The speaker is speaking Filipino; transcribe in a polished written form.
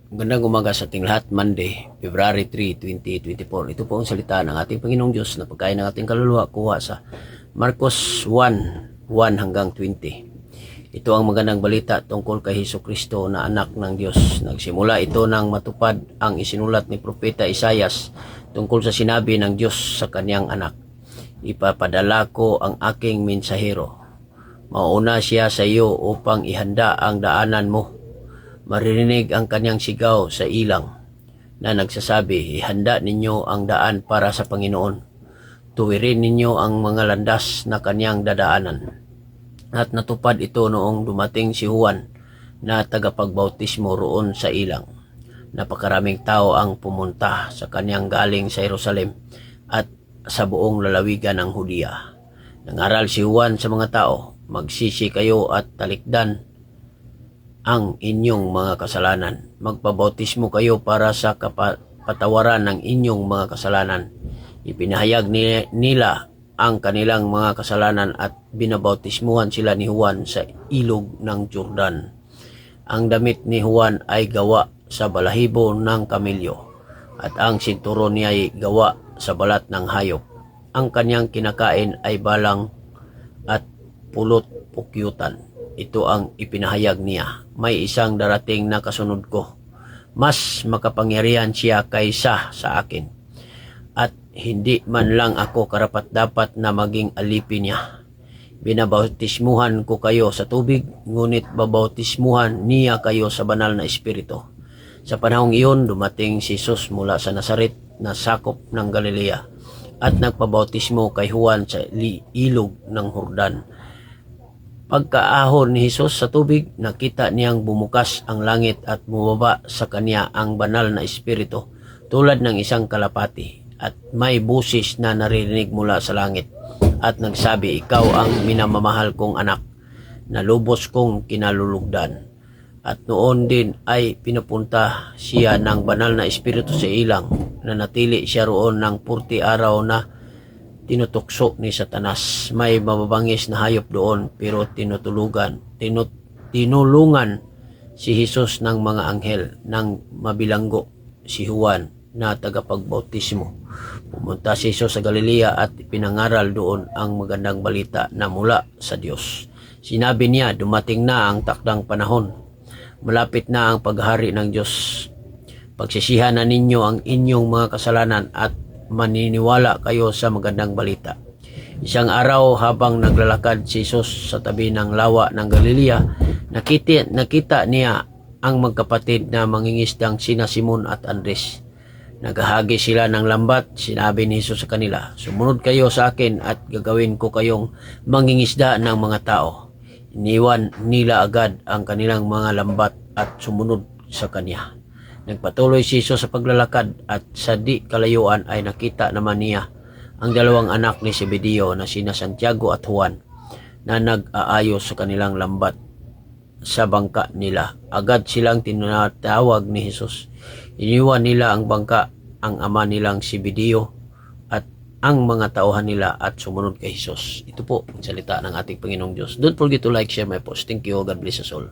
Magandang umaga sa ating lahat. Monday, February 3, 2024. Ito po ang salita ng ating Panginoong Diyos na pagkain ng ating kaluluwa kuha sa Marcos 1:1 hanggang 20. Ito ang magandang balita tungkol kay Hesukristo na anak ng Diyos. Nagsimula ito nang matupad ang isinulat ni Propeta Isaias tungkol sa sinabi ng Diyos sa kanyang anak. Ipapadala ko ang aking mensahero. Mauna siya sa iyo upang ihanda ang daanan mo. Maririnig ang kanyang sigaw sa ilang na nagsasabi, ihanda ninyo ang daan para sa Panginoon. Tuwirin ninyo ang mga landas na kanyang dadaanan. At natupad ito noong dumating si Juan na tagapagbautismo roon sa ilang. Napakaraming tao ang pumunta sa kanyang galing sa Jerusalem at sa buong lalawigan ng Hudiya. Nangaral si Juan sa mga tao, magsisi kayo at talikdan ang inyong mga kasalanan. Magpabautismo kayo para sa kapatawaran ng inyong mga kasalanan. Ipinahayag nila ang kanilang mga kasalanan at binabautismuhan sila ni Juan sa ilog ng Jordan. Ang damit ni Juan ay gawa sa balahibo ng kamilyo at ang sinturon niya ay gawa sa balat ng hayop. Ang kanyang kinakain ay balang at pulot-pukyutan. Ito ang ipinahayag niya. May isang darating na kasunod ko. Mas makapangyarihan siya kaysa sa akin. At hindi man lang ako karapat-dapat na maging alipin niya. Binabautismuhan ko kayo sa tubig, ngunit babautismuhan niya kayo sa banal na espiritu. Sa panahong iyon, dumating si Jesus mula sa Nazaret na sakop ng Galilea at nagpabautismo kay Juan sa ilog ng Jordan. Pagkaahon ni Jesus sa tubig, nakita niyang bumukas ang langit at bumaba sa kanya ang banal na espiritu tulad ng isang kalapati, at may busis na naririnig mula sa langit at nagsabi, ikaw ang minamamahal kong anak, na lubos kong kinalulugdan. At noon din ay pinapunta siya ng banal na espiritu sa ilang, na natili siya roon ng 40 araw na tinutukso ni Satanas. May mababangis na hayop doon, pero tinulungan si Jesus ng mga anghel ng mabilanggo si Juan na tagapagbautismo. Pumunta si Jesus sa Galilea at pinangaral doon ang magandang balita na mula sa Diyos. Sinabi niya, dumating na ang takdang panahon. Malapit na ang paghari ng Diyos. Pagsisihan na ninyo ang inyong mga kasalanan at maniniwala kayo sa magandang balita. Isang araw habang naglalakad si Jesus sa tabi ng lawa ng Galilea, nakita niya ang magkapatid na mangingisdang sina Simon at Andres. Naghahagi sila ng lambat. Sinabi ni Jesus sa kanila, sumunod kayo sa akin at gagawin ko kayong mangingisda ng mga tao. Iniwan nila agad ang kanilang mga lambat at sumunod sa kanya. Nagpatuloy si Jesus sa paglalakad at sa di kalayuan ay nakita naman niya ang dalawang anak ni Zebedeo na sina Santiago at Juan na nag-aayos sa kanilang lambat sa bangka nila. Agad silang tinatawag ni Jesus. Iniwan nila ang bangka, ang ama nilang Zebedeo at ang mga tauhan nila at sumunod kay Jesus. Ito po ang salita ng ating Panginoong Diyos. Don't forget to like, share my post. Thank you. God bless us all.